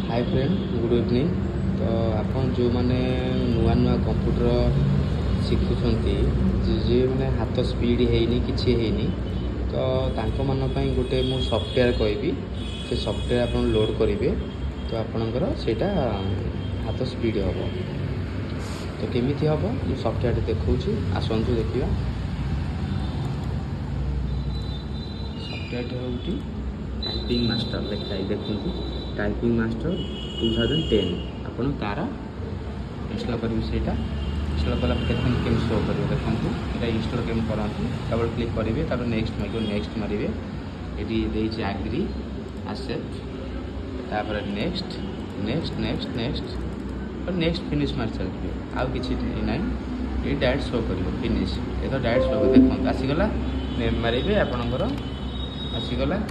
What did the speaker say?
Hi friend good evening. तो आपन जो माने नुआ नुआ कंप्यूटर शिखुंट जे मैंने हाथ स्पीड है किसी है तो तांको मान पई गोटे मु सॉफ्टवेयर कहबी से सॉफ्टवेयर आप लोड करेंगे तो आपणकर सेटा हाथ स्पीड हम तो केमी हम मु सॉफ्टवेयर देखा आसतु देखा सॉफ्टवेयर हूँ टाइपिंग मास्टर लिखाई देखूँ टाइपिंग मास्टर 2010 आपन तार इनस्टॉल करेंगे से इनस्टॉल कला देखते केम शो कर देखूँ यहाँ इनस्टॉल केम कराती डबल क्लिक करेंगे तब नेक्स्ट मारे नेक्स्ट मारे ये आग्री एक्सेप्ट तापर नेक्स्ट नेक्स्ट नेक्स्ट नेक्स्ट और नेक्स्ट फिनिश मार चलते आउ कि ना ये डायरेक्ट शो कर फिनिश ये तो डायरेक्ट शो देखो आसीगला मारे आपणकर आसीगला